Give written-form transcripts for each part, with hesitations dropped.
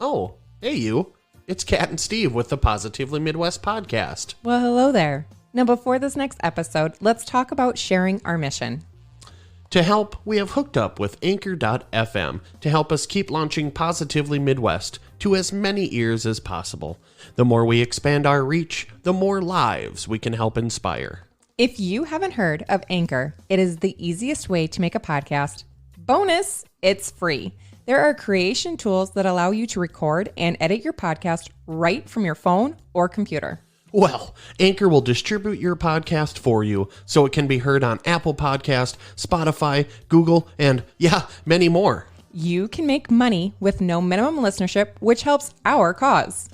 Oh, hey you. It's Kat and Steve with the Positively Midwest podcast. Well, hello there. Now, before this next episode, let's talk about sharing our mission. To help, we have hooked up with Anchor.fm to help us keep launching Positively Midwest to as many ears as possible. The more we expand our reach, the more lives we can help inspire. If you haven't heard of Anchor, it is the easiest way to make a podcast. Bonus, it's free. There are creation tools that allow you to record and edit your podcast right from your phone or computer. Well, Anchor will distribute your podcast for you so it can be heard on Apple Podcast, Spotify, Google, and many more. You can make money with no minimum listenership, which helps our cause.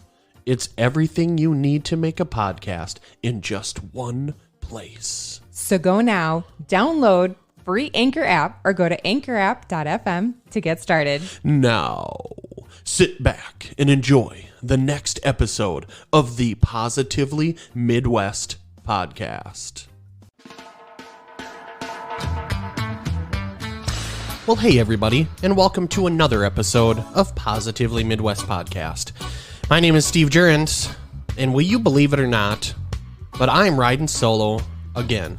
It's everything you need to make a podcast in just one place. So go now, download free Anchor app or go to anchorapp.fm to get started. Now, sit back and enjoy the next episode of the Positively Midwest podcast. Well, hey everybody, and welcome to another episode of Positively Midwest podcast. My name is Steve Jurens, and will you believe it or not, but I'm riding solo again.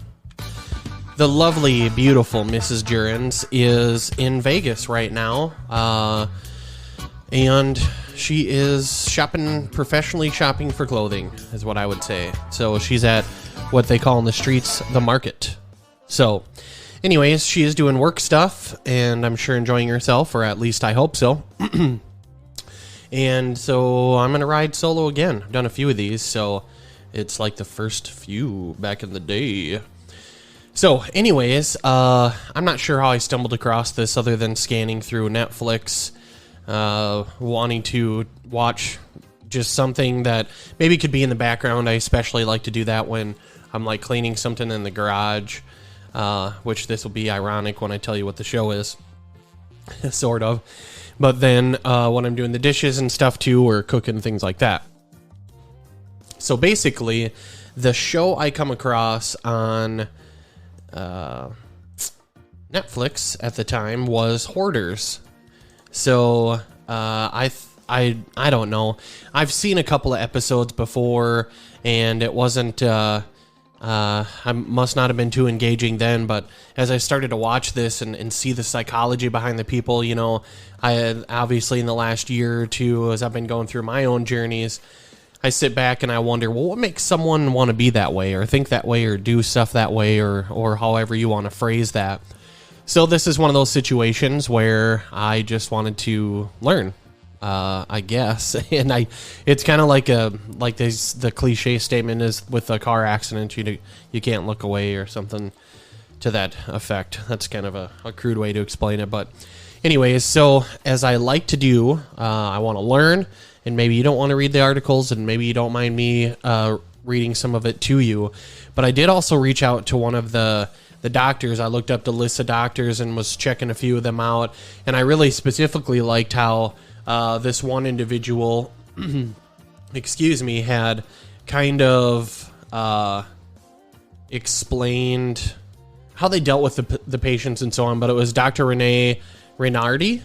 The lovely, beautiful Mrs. Jurens is in Vegas right now, and she is professionally shopping for clothing, is what I would say. So she's at what they call in the streets, the market. So, anyways, she is doing work stuff, and I'm sure enjoying herself, or at least I hope so. And so I'm going to ride solo again. I've done a few of these, so it's like the first few back in the day. So, anyways, I'm not sure how I stumbled across this other than scanning through Netflix, wanting to watch just something that maybe could be in the background. I especially like to do that when I'm like cleaning something in the garage, which this will be ironic when I tell you what the show is, sort of. But then when I'm doing the dishes and stuff too, or cooking, things like that. So basically, the show I come across on Netflix at the time was Hoarders. So I don't know. I've seen a couple of episodes before, and it wasn't. I must not have been too engaging then. But as I started to watch this and see the psychology behind the people, you know, I obviously in the last year or two, as I've been going through my own journeys, I sit back and I wonder, well, what makes someone want to be that way or think that way or do stuff that way or however you want to phrase that. So this is one of those situations where I just wanted to learn, I guess. And it's kind of like the cliche statement is with a car accident, you can't look away or something to that effect. That's kind of a crude way to explain it. But anyways, so as I like to do, I want to learn. And maybe you don't want to read the articles, and maybe you don't mind me reading some of it to you. But I did also reach out to one of the doctors. I looked up the list of doctors and was checking a few of them out. And I really specifically liked how this one individual, had kind of explained how they dealt with the patients and so on. But it was Dr. Renee Renardi.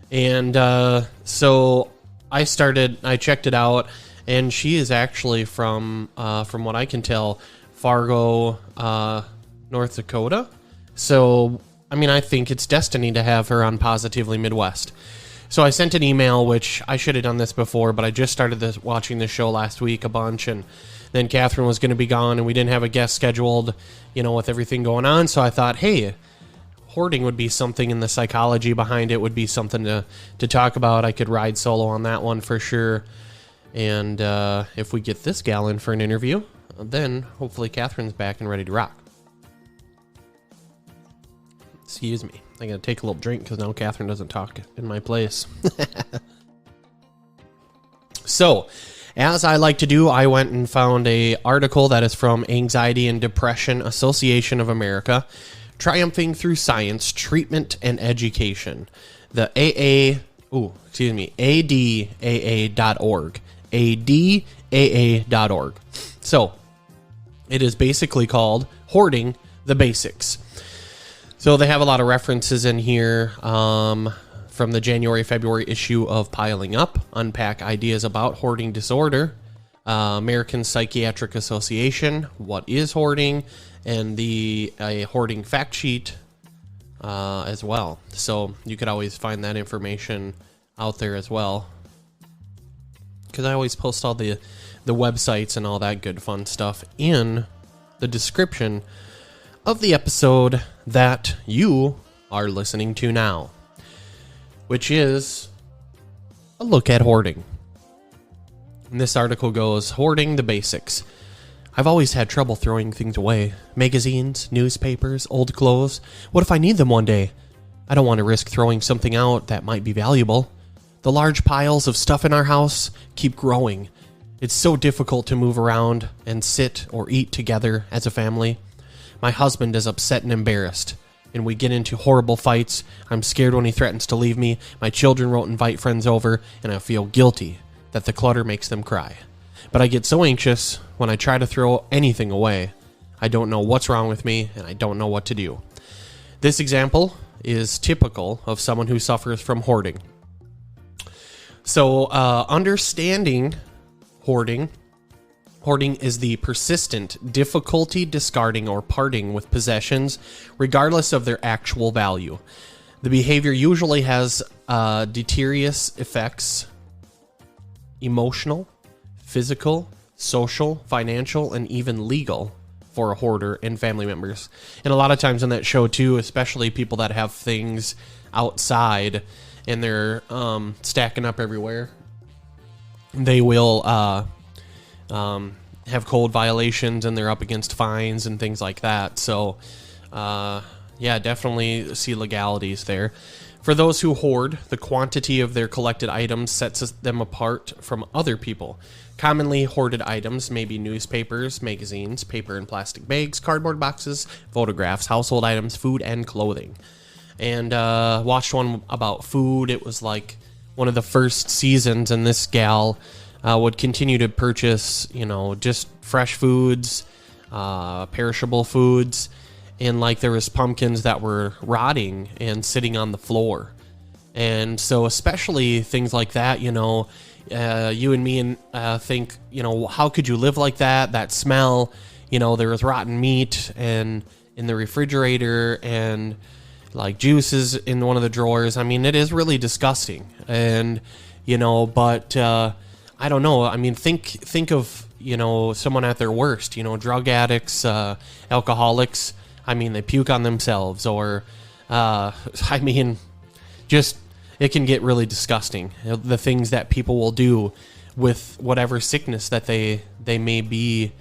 And so I checked it out, and she is actually from what I can tell, Fargo, North Dakota. So, I mean, I think it's destiny to have her on Positively Midwest. So I sent an email, which I should have done this before, but I just started watching this show last week a bunch, and then Catherine was going to be gone, and we didn't have a guest scheduled, you know, with everything going on. So I thought, hey, hoarding would be something, and the psychology behind it would be something to talk about. I could ride solo on that one for sure. And if we get this gal in for an interview, then hopefully Catherine's back and ready to rock. Excuse me. I gotta take a little drink because now Catherine doesn't talk in my place. So, as I like to do, I went and found an article that is from Anxiety and Depression Association of America, Triumphing Through Science, Treatment, and Education. The ADAA.org. ADAA.org. So, it is basically called Hoarding the Basics. So they have a lot of references in here from the January-February issue of Piling Up, unpack ideas about hoarding disorder, American Psychiatric Association, what is hoarding, and the hoarding fact sheet as well. So you could always find that information out there as well, because I always post all the websites and all that good fun stuff in the description of the episode that you are listening to now, which is a look at hoarding. And this article goes, Hoarding the Basics. I've always had trouble throwing things away. Magazines, newspapers, old clothes. What if I need them one day? I don't want to risk throwing something out that might be valuable. The large piles of stuff in our house keep growing. It's so difficult to move around and sit or eat together as a family. My husband is upset and embarrassed, and we get into horrible fights. I'm scared when he threatens to leave me. My children won't invite friends over, and I feel guilty that the clutter makes them cry. But I get so anxious when I try to throw anything away. I don't know what's wrong with me, and I don't know what to do. This example is typical of someone who suffers from hoarding. So, understanding hoarding. Hoarding is the persistent difficulty discarding or parting with possessions, regardless of their actual value. The behavior usually has deleterious effects: emotional, physical, social, financial, and even legal for a hoarder and family members. And a lot of times in that show too, especially people that have things outside and they're stacking up everywhere, they will have code violations and they're up against fines and things like that. So yeah, definitely see legalities there. For those who hoard, the quantity of their collected items sets them apart from other people. Commonly hoarded items may be newspapers, magazines, paper and plastic bags, cardboard boxes, photographs, household items, food, and clothing. And watched one about food. It was like one of the first seasons, and this gal would continue to purchase, just fresh foods, perishable foods. And like there was pumpkins that were rotting and sitting on the floor. And so especially things like that, you and me think, how could you live like that? That smell, there was rotten meat and in the refrigerator and like juices in one of the drawers. I mean, it is really disgusting. And, but I don't know. I mean, think of, someone at their worst, drug addicts, alcoholics. I mean, they puke on themselves, or, just, it can get really disgusting. The things that people will do with whatever sickness that they may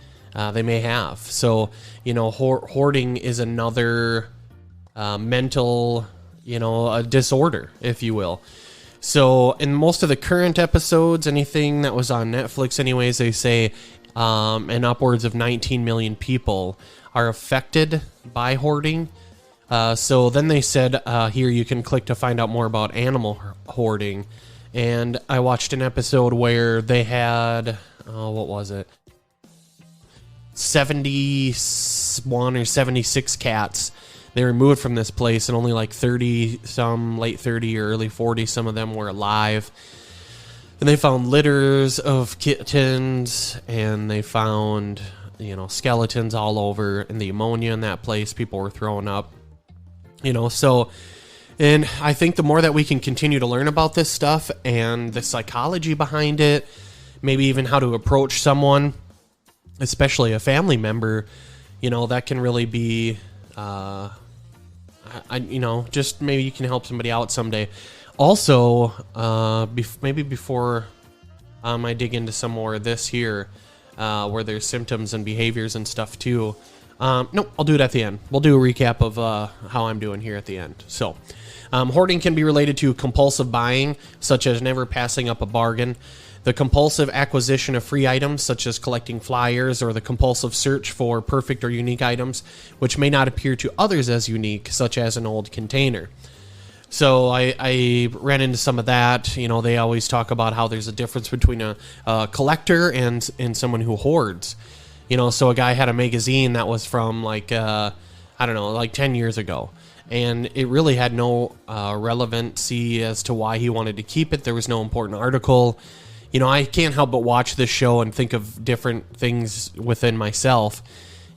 have. So, hoarding is another mental, a disorder, if you will. So in most of the current episodes, anything that was on Netflix anyways, they say, and upwards of 19 million people are affected by hoarding. So then they said, here you can click to find out more about animal hoarding. And I watched an episode where they had, what was it? 71 or 76 cats. They were moved from this place, and only like 30, some late 30 or early 40, some of them were alive. And they found litters of kittens, and they found, skeletons all over, and the ammonia in that place, people were throwing up, so, and I think the more that we can continue to learn about this stuff and the psychology behind it, maybe even how to approach someone, especially a family member, that can really be, just maybe you can help somebody out someday. Also, maybe before I dig into some more of this here, where there's symptoms and behaviors and stuff too. Nope, I'll do it at the end. We'll do a recap of how I'm doing here at the end. So, hoarding can be related to compulsive buying, such as never passing up a bargain. The compulsive acquisition of free items, such as collecting flyers, or the compulsive search for perfect or unique items, which may not appear to others as unique, such as an old container. So I ran into some of that. They always talk about how there's a difference between a collector and someone who hoards. So a guy had a magazine that was from like 10 years ago. and it really had no relevancy as to why he wanted to keep it. There was no important article. You know, I can't help but watch this show and think of different things within myself.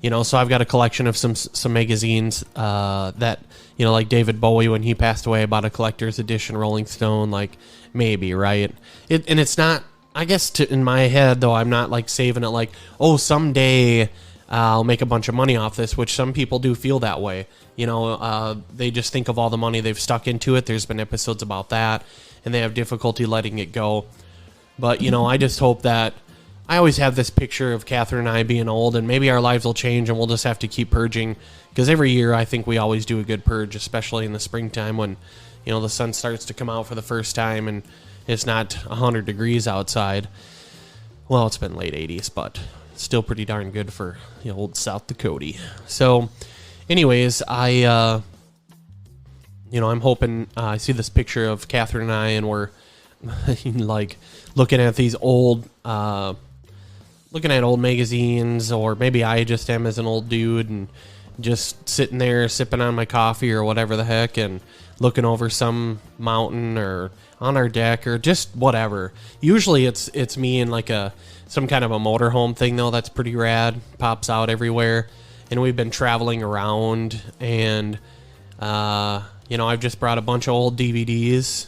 You know, so I've got a collection of some magazines that, you know, like David Bowie, when he passed away, I bought a collector's edition Rolling Stone, like, maybe, right? And it's not, I guess, in my head, though, I'm not, like, saving it like, oh, someday I'll make a bunch of money off this, which some people do feel that way. You know, they just think of all the money they've stuck into it. There's been episodes about that, and they have difficulty letting it go. But, you know, I just hope that I always have this picture of Catherine and I being old, and maybe our lives will change and we'll just have to keep purging. Because every year I think we always do a good purge, especially in the springtime when, you know, the sun starts to come out for the first time and it's not 100 degrees outside. Well, it's been late 80s, but still pretty darn good for the old South Dakota. So, anyways, I'm hoping I see this picture of Catherine and I, and we're like looking at these old magazines, or maybe I just am as an old dude and just sitting there sipping on my coffee or whatever the heck and looking over some mountain or on our deck or just whatever. Usually it's me in like some kind of a motorhome thing, though. That's pretty rad. Pops out everywhere. And we've been traveling around, and I've just brought a bunch of old DVDs,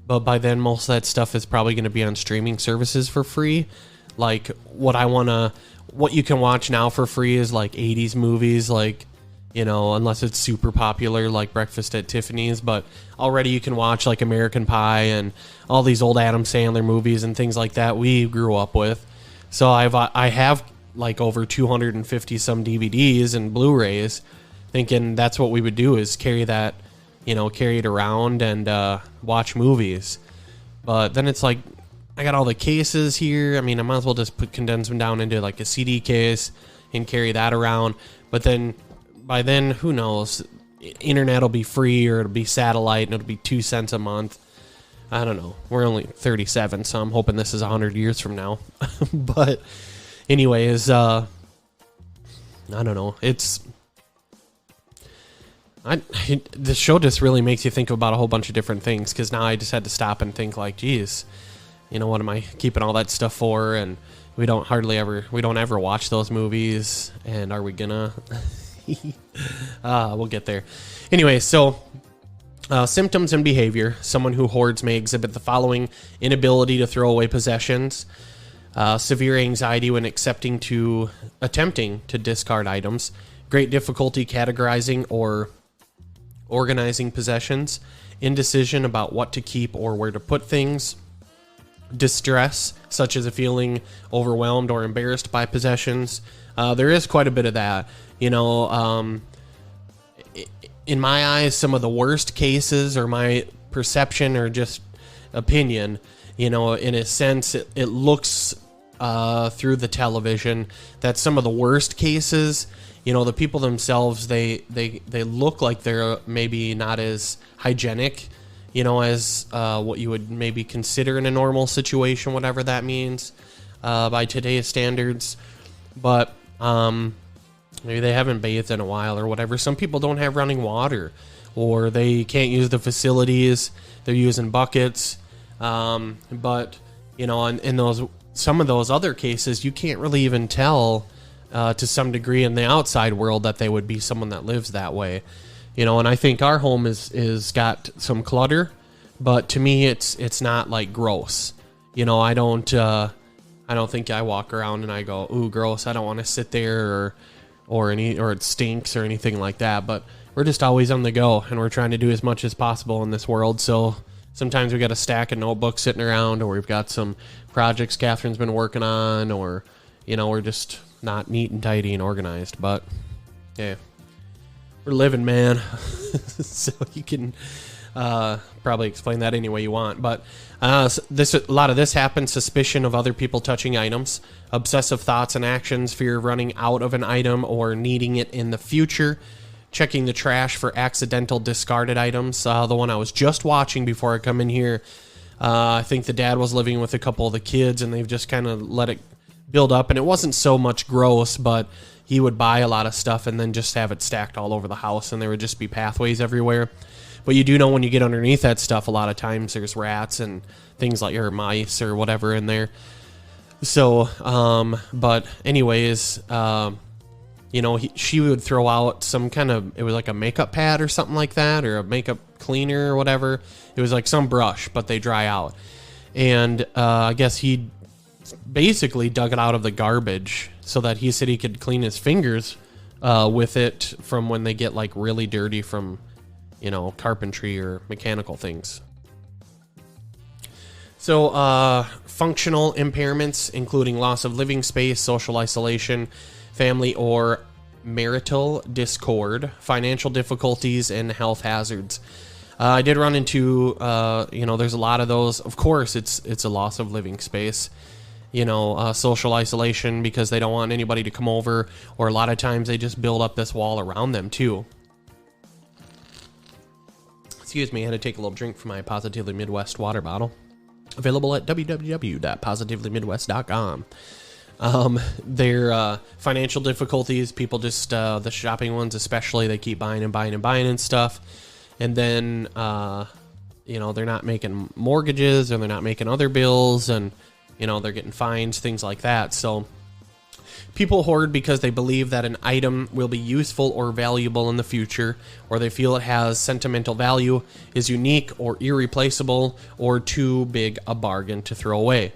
but by then most of that stuff is probably going to be on streaming services for free. Like what you can watch now for free is like 80s movies, like, you know, unless it's super popular like Breakfast at Tiffany's, but already you can watch like American Pie and all these old Adam Sandler movies and things like that we grew up with. So I have like over 250 some DVDs and Blu-rays, thinking that's what we would do, is carry it around and watch movies. But then it's like, I got all the cases here. I mean, I might as well just condense them down into like a CD case and carry that around. But then by then, who knows? Internet will be free, or it'll be satellite, and it'll be 2 cents a month. I don't know. We're only 37, so I'm hoping this is 100 years from now. But anyways, I don't know. This show just really makes you think about a whole bunch of different things, because now I just had to stop and think like, geez, you know, what am I keeping all that stuff for? And we don't ever watch those movies, and are we gonna? We'll get there. Anyway, so symptoms and behavior. Someone who hoards may exhibit the following: inability to throw away possessions, severe anxiety when attempting to discard items, great difficulty categorizing or organizing possessions, indecision about what to keep or where to put things, distress, such as a feeling overwhelmed or embarrassed by possessions. There is quite a bit of that. You know, in my eyes, some of the worst cases, or my perception or just opinion, you know, in a sense, it looks through the television that some of the worst cases, you know, the people themselves, they look like they're maybe not as hygienic, you know, as what you would maybe consider in a normal situation, whatever that means by today's standards. But maybe they haven't bathed in a while or whatever. Some people don't have running water, or they can't use the facilities. They're using buckets. But, you know, in some of those other cases, you can't really even tell to some degree in the outside world that they would be someone that lives that way. You know, and I think our home is got some clutter, but to me it's not like gross. You know, I don't think I walk around and I go, ooh, gross, I don't want to sit there, or it stinks or anything like that. But we're just always on the go, and we're trying to do as much as possible in this world. So sometimes we got a stack of notebooks sitting around, or we've got some projects Catherine's been working on, or, you know, we're just not neat and tidy and organized. But yeah, we're living, man. So you can probably explain that any way you want. But a lot of this happens: suspicion of other people touching items, obsessive thoughts and actions, fear of running out of an item or needing it in the future, checking the trash for accidental discarded items. The one I was just watching before I come in here, I think the dad was living with a couple of the kids, and they've just kind of let it build up, and it wasn't so much gross, but he would buy a lot of stuff and then just have it stacked all over the house, and there would just be pathways everywhere. But you do know when you get underneath that stuff, a lot of times there's rats and things like, or mice or whatever in there. So, but anyways, she would throw out some kind of, it was like a makeup pad or something like that, or a makeup cleaner or whatever. It was like some brush, but they dry out. And I guess he basically dug it out of the garbage so that he said he could clean his fingers with it from when they get like really dirty from, carpentry or mechanical things. So, functional impairments, including loss of living space, social isolation, family or marital discord, financial difficulties, and health hazards. I did run into, there's a lot of those. Of course, it's a loss of living space, social isolation because they don't want anybody to come over, or a lot of times they just build up this wall around them too. Excuse me, I had to take a little drink from my Positively Midwest water bottle. Available at www.positivelymidwest.com. Their financial difficulties, people just, the shopping ones especially, they keep buying and stuff. And then, they're not making mortgages, or they're not making other bills, and, they're getting fines, things like that. So people hoard because they believe that an item will be useful or valuable in the future, or they feel it has sentimental value, is unique or irreplaceable, or too big a bargain to throw away.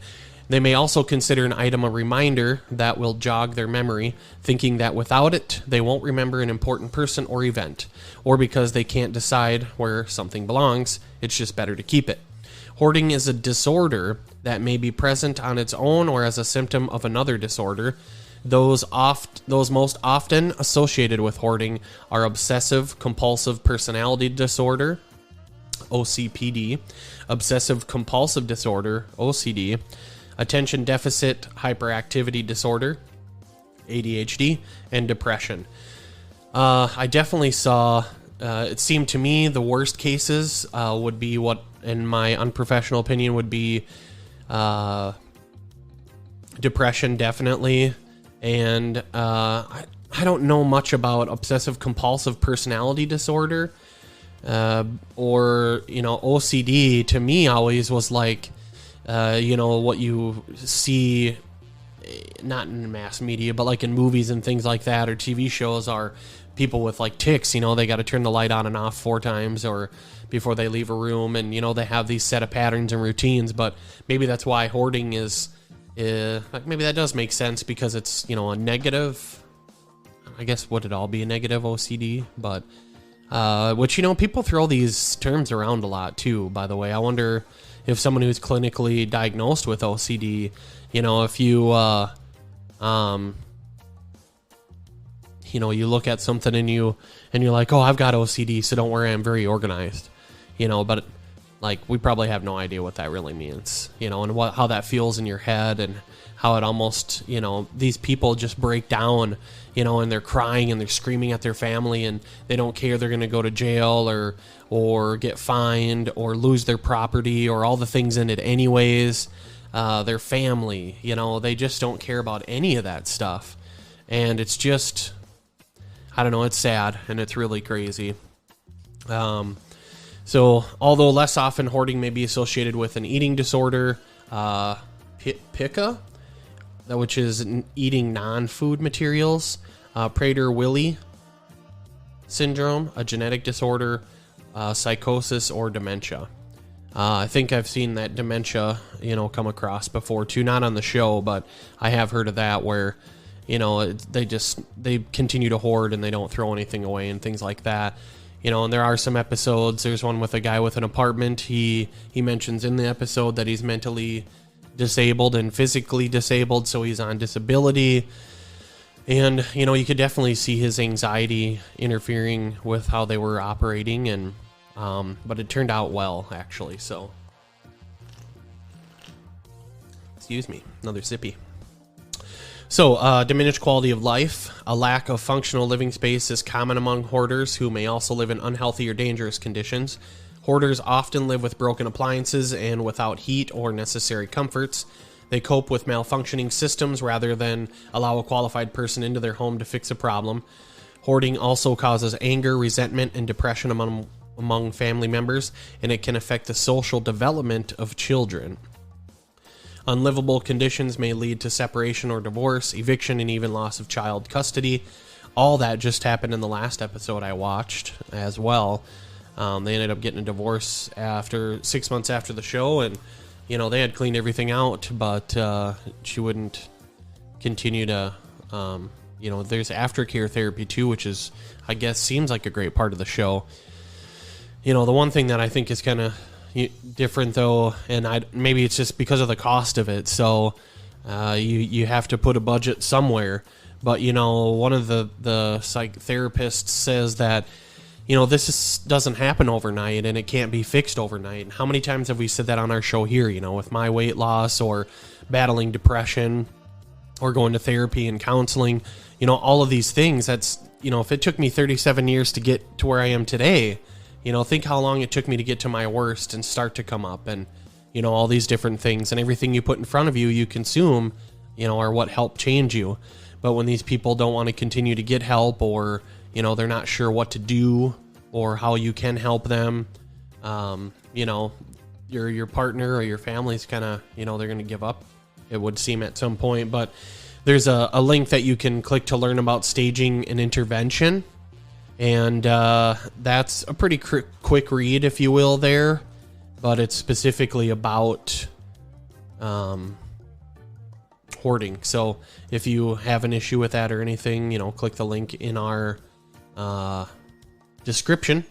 They may also consider an item a reminder that will jog their memory, thinking that without it, they won't remember an important person or event, or because they can't decide where something belongs, it's just better to keep it. Hoarding is a disorder that may be present on its own or as a symptom of another disorder. Those most often associated with hoarding are obsessive compulsive personality disorder, OCPD, obsessive compulsive disorder, OCD, attention deficit hyperactivity disorder, ADHD, and depression. I definitely saw, it seemed to me the worst cases would be what, in my unprofessional opinion, would be depression, definitely. And I don't know much about obsessive compulsive personality disorder, or, OCD to me always was like, what you see, not in mass media, but like in movies and things like that, or TV shows, are people with like tics, they got to turn the light on and off 4 times or before they leave a room. And, they have these set of patterns and routines, but maybe that's why hoarding is, maybe that does make sense because it's, a negative, I guess, would it all be a negative OCD? But, which, people throw these terms around a lot too, by the way. I wonder if someone who's clinically diagnosed with OCD, if you, you look at something and you're like, oh, I've got OCD, so don't worry, I'm very organized, but like, we probably have no idea what that really means, and how that feels in your head, and how it almost, these people just break down, and they're crying and they're screaming at their family, and they don't care, they're going to go to jail or get fined or lose their property or all the things in it anyways, their family, they just don't care about any of that stuff. And it's just, I don't know, it's sad and it's really crazy. So although less often, hoarding may be associated with an eating disorder, pica, which is eating non-food materials, Prader-Willi syndrome, a genetic disorder, psychosis, or dementia. I think I've seen that dementia, come across before too, not on the show, but I have heard of that, where, they continue to hoard and they don't throw anything away and things like that. And there are some episodes. There's one with a guy with an apartment. He mentions in the episode that he's mentally disabled and physically disabled, so he's on disability. And, you could definitely see his anxiety interfering with how they were operating, and but it turned out well, actually. So, excuse me, another sippy. So, diminished quality of life. A lack of functional living space is common among hoarders, who may also live in unhealthy or dangerous conditions. Hoarders often live with broken appliances and without heat or necessary comforts. They cope with malfunctioning systems rather than allow a qualified person into their home to fix a problem. Hoarding also causes anger, resentment, and depression among family members, and it can affect the social development of children. Unlivable conditions may lead to separation or divorce, eviction, and even loss of child custody. All that just happened in the last episode I watched as well. They ended up getting a divorce after 6 months after the show, and they had cleaned everything out, but she wouldn't continue to. There's aftercare therapy too, which is, I guess, seems like a great part of the show. The one thing that I think is kind of different though, and maybe it's just because of the cost of it. So you have to put a budget somewhere. But one of the psych therapists says that this doesn't happen overnight, and it can't be fixed overnight. And how many times have we said that on our show here? With my weight loss or battling depression or going to therapy and counseling, all of these things. That's if it took me 37 years to get to where I am today. Think how long it took me to get to my worst and start to come up, and all these different things, and everything you put in front of you, you consume, are what help change you. But when these people don't want to continue to get help, or they're not sure what to do or how you can help them, your partner or your family's kind of they're going to give up, it would seem, at some point. But there's a link that you can click to learn about staging an intervention. And that's a pretty quick read, if you will, there. But it's specifically about hoarding. So if you have an issue with that or anything, click the link in our description,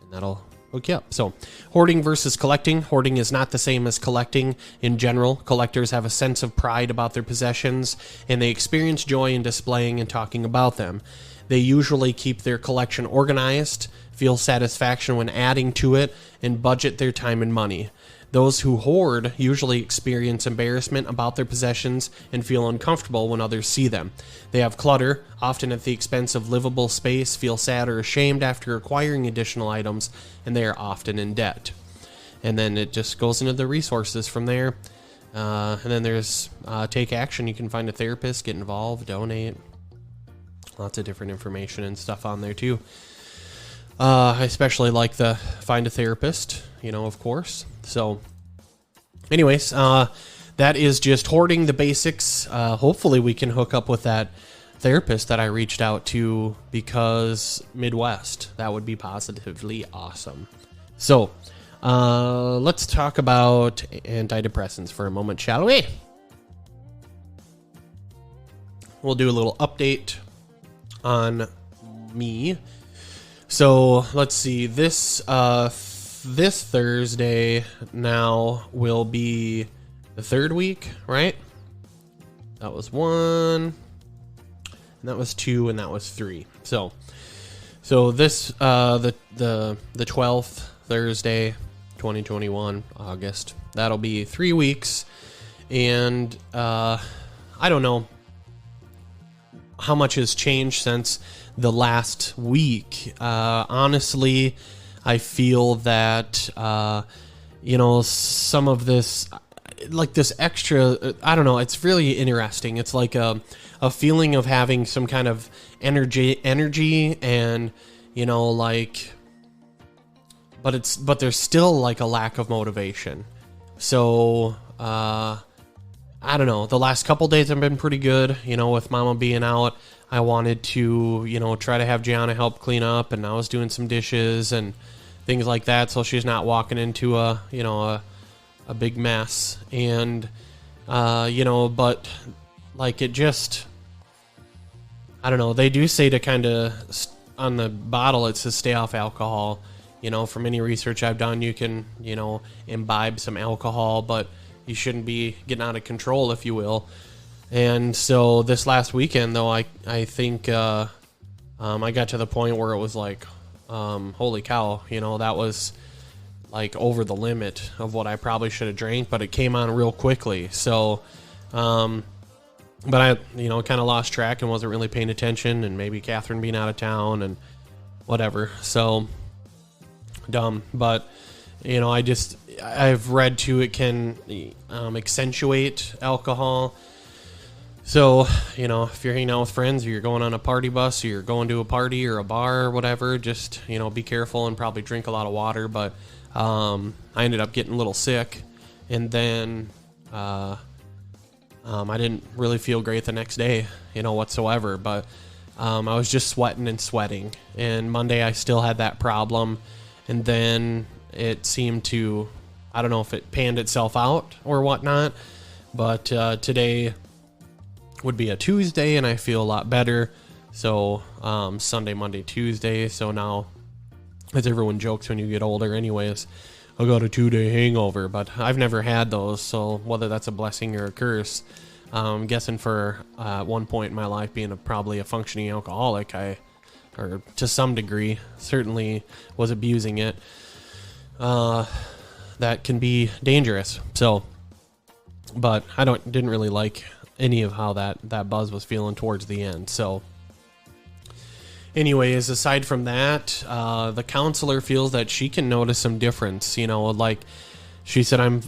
and that'll hook you up. So, hoarding versus collecting. Hoarding is not the same as collecting. In general, collectors have a sense of pride about their possessions, and they experience joy in displaying and talking about them. They usually keep their collection organized, feel satisfaction when adding to it, and budget their time and money. Those who hoard usually experience embarrassment about their possessions and feel uncomfortable when others see them. They have clutter, often at the expense of livable space, feel sad or ashamed after acquiring additional items, and they are often in debt. And then it just goes into the resources from there. And then there's take action. You can find a therapist, get involved, donate. Lots of different information and stuff on there too. I especially like the find a therapist, of course. So anyways, that is just hoarding, the basics. Hopefully we can hook up with that therapist that I reached out to, because Midwest, that would be positively awesome. So let's talk about antidepressants for a moment, shall we? We'll do a little update on me. So let's see, this Thursday now will be the third week, right? That was 1, and that was 2, and that was 3. So this the 12th Thursday, 2021, August. That'll be 3 weeks, and I don't know how much has changed since the last week. Honestly, I feel that, some of this, like this extra, I don't know, it's really interesting. It's like a feeling of having some kind of energy and, but there's still like a lack of motivation. So, I don't know. The last couple days have been pretty good, with Mama being out. I wanted to, try to have Gianna help clean up, and I was doing some dishes and things like that, so she's not walking into a big mess. And, but like it just, I don't know. They do say to kind of, on the bottle, it says stay off alcohol. From any research I've done, you can, imbibe some alcohol, but you shouldn't be getting out of control, if you will. And so this last weekend, though, I think I got to the point where it was like, holy cow, that was like over the limit of what I probably should have drank, but it came on real quickly. So, but I, kind of lost track and wasn't really paying attention, and maybe Catherine being out of town and whatever. So dumb. But, I've read too, it can accentuate alcohol. So, if you're hanging out with friends or you're going on a party bus or you're going to a party or a bar or whatever, just, be careful and probably drink a lot of water. But I ended up getting a little sick, and then I didn't really feel great the next day, whatsoever. But I was just sweating and sweating. And Monday I still had that problem. And then it seemed to, I don't know if it panned itself out or whatnot, but today would be a Tuesday and I feel a lot better. So Sunday, Monday, Tuesday. So now, as everyone jokes when you get older anyways, I got a 2-day hangover, but I've never had those. So whether that's a blessing or a curse, I'm guessing for one point in my life being probably a functioning alcoholic, or to some degree, certainly was abusing it. That can be dangerous. So, but I didn't really like any of how that buzz was feeling towards the end. So anyways, aside from that, the counselor feels that she can notice some difference. Like she said, I'm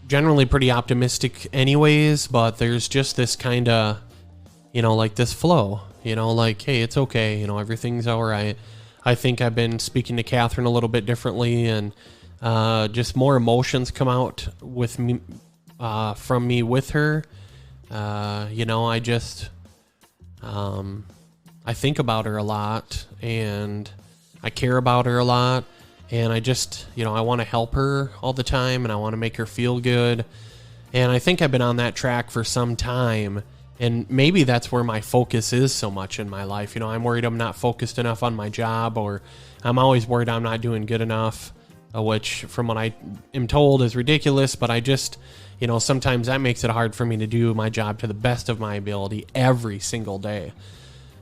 generally pretty optimistic anyways, but there's just this kind of, like this flow, like, hey, it's okay. Everything's all right. I think I've been speaking to Catherine a little bit differently, and just more emotions come out with me, from me with her. I just, I think about her a lot, and I care about her a lot, and I just, I want to help her all the time, and I want to make her feel good. And I think I've been on that track for some time, and maybe that's where my focus is so much in my life. I'm worried I'm not focused enough on my job, or I'm always worried I'm not doing good enough, which from what I am told is ridiculous, but I just, sometimes that makes it hard for me to do my job to the best of my ability every single day.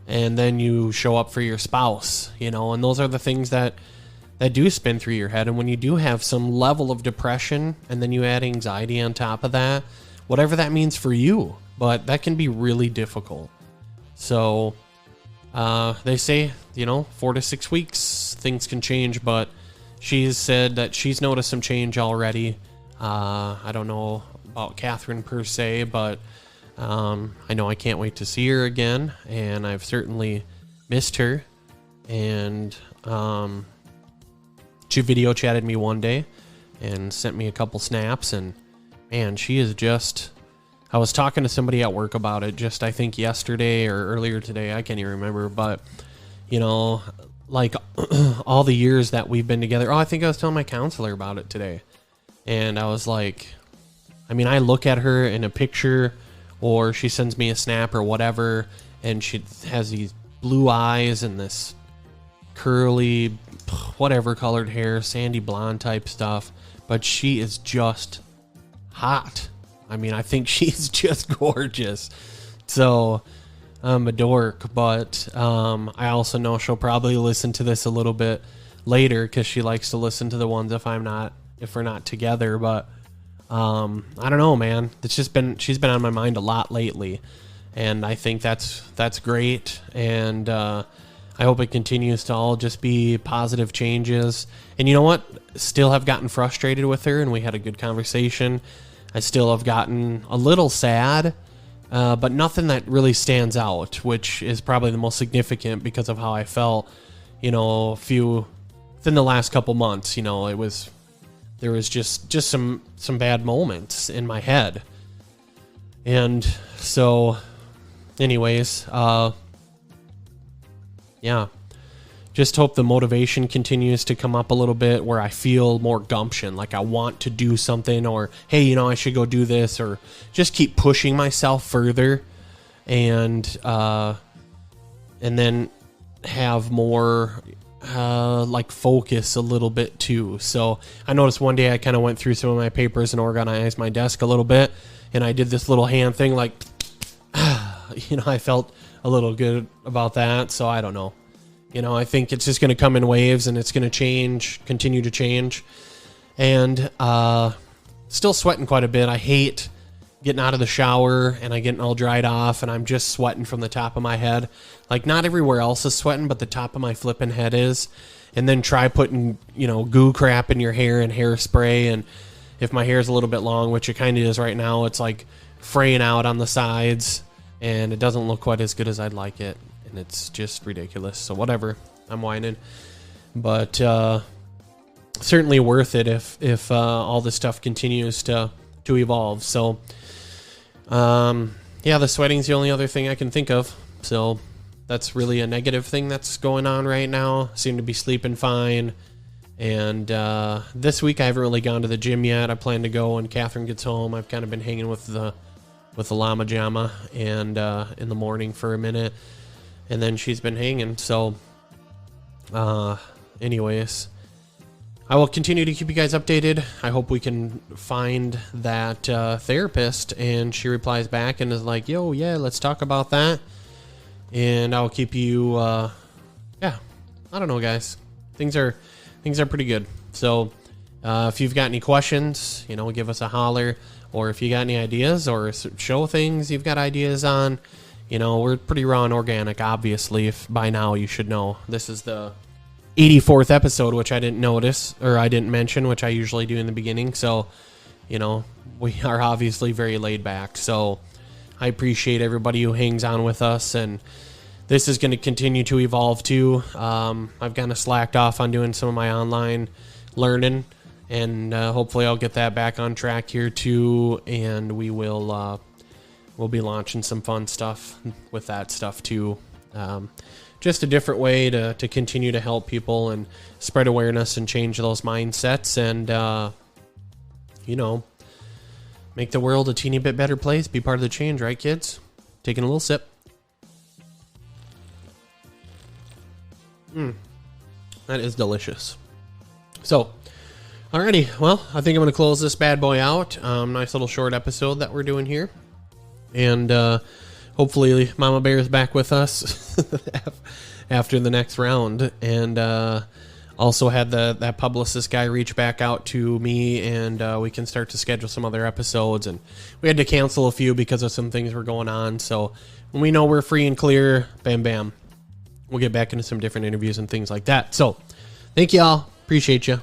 And then you show up for your spouse, and those are the things that do spin through your head. And when you do have some level of depression and then you add anxiety on top of that, whatever that means for you, but that can be really difficult. So they say, 4 to 6 weeks, things can change, but she's said that she's noticed some change already. I don't know about Catherine per se, but I know I can't wait to see her again, and I've certainly missed her. And she video chatted me one day and sent me a couple snaps, and man, she is just, I was talking to somebody at work about it just, I think yesterday or earlier today, I can't even remember, but like all the years that we've been together. I think I was telling my counselor about it today, and I was like, I look at her in a picture, or she sends me a snap or whatever, and she has these blue eyes and this curly, whatever colored hair, sandy blonde type stuff, but she is just hot. I think she's just gorgeous. So I'm a dork, but I also know she'll probably listen to this a little bit later, because she likes to listen to the ones if we're not together. But I don't know, man. She's been on my mind a lot lately, and I think that's great. And I hope it continues to all just be positive changes. And you know what? Still have gotten frustrated with her, and we had a good conversation. I still have gotten a little sad, but nothing that really stands out, which is probably the most significant because of how I felt, within the last couple months. There was just some bad moments in my head. And so anyways, yeah, just hope the motivation continues to come up a little bit, where I feel more gumption, like I want to do something, or, hey, I should go do this, or just keep pushing myself further, and then have more like focus a little bit too. So I noticed one day I kind of went through some of my papers and organized my desk a little bit, and I did this little hand thing, like, I felt a little good about that. So I don't know. I think it's just going to come in waves, and it's going to continue to change. And still sweating quite a bit. I hate getting out of the shower and I getting all dried off, and I'm just sweating from the top of my head. Like, not everywhere else is sweating, but the top of my flipping head is. And then try putting, goo crap in your hair and hairspray. And if my hair is a little bit long, which it kind of is right now, it's like fraying out on the sides, and it doesn't look quite as good as I'd like it, and it's just ridiculous. So whatever, I'm whining, but certainly worth it if all this stuff continues to evolve. So yeah, the sweating's the only other thing I can think of. So that's really a negative thing that's going on right now. Seem to be sleeping fine. And this week I haven't really gone to the gym yet. I plan to go when Catherine gets home. I've kind of been hanging with the llama jama and in the morning for a minute, and then she's been hanging. So anyways, I will continue to keep you guys updated. I hope we can find that therapist, and she replies back and is like, yo, yeah, let's talk about that. And I'll keep you yeah, I don't know, guys. Things are pretty good. So if you've got any questions, give us a holler. Or if you got any ideas or show things you've got ideas on, we're pretty raw and organic, obviously. If by now you should know. This is the 84th episode, which I didn't notice, or I didn't mention, which I usually do in the beginning. So, we are obviously very laid back. So I appreciate everybody who hangs on with us, and this is going to continue to evolve too. I've kind of slacked off on doing some of my online learning, and hopefully I'll get that back on track here too, and we'll be launching some fun stuff with that stuff too. Just a different way to continue to help people and spread awareness and change those mindsets, and make the world a teeny bit better place. Be part of the change, right, kids? Taking a little sip. That is delicious. So, alrighty, well, I think I'm going to close this bad boy out. Nice little short episode that we're doing here. And hopefully Mama Bear is back with us after the next round. And also had that publicist guy reach back out to me, and we can start to schedule some other episodes. And we had to cancel a few because of some things were going on. So when we know we're free and clear, bam, bam, we'll get back into some different interviews and things like that. So thank you all. Appreciate you.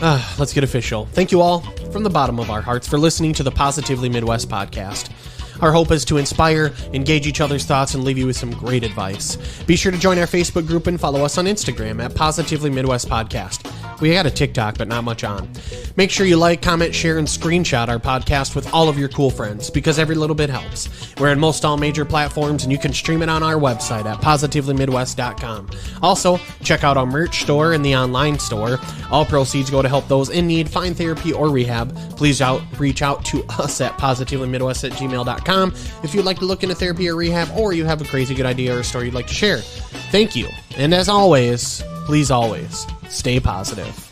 Let's get official. Thank you all from the bottom of our hearts for listening to the Positively Midwest podcast. Our hope is to inspire, engage each other's thoughts, and leave you with some great advice. Be sure to join our Facebook group and follow us on Instagram at Positively Midwest Podcast. We got a TikTok, but not much on. Make sure you like, comment, share, and screenshot our podcast with all of your cool friends, because every little bit helps. We're in most all major platforms, and you can stream it on our website at positivelymidwest.com. Also, check out our merch store and the online store. All proceeds go to help those in need find therapy or rehab. Please reach out to us at positivelymidwest@gmail.com if you'd like to look into therapy or rehab, or you have a crazy good idea or a story you'd like to share. Thank you. And as always, please always stay positive.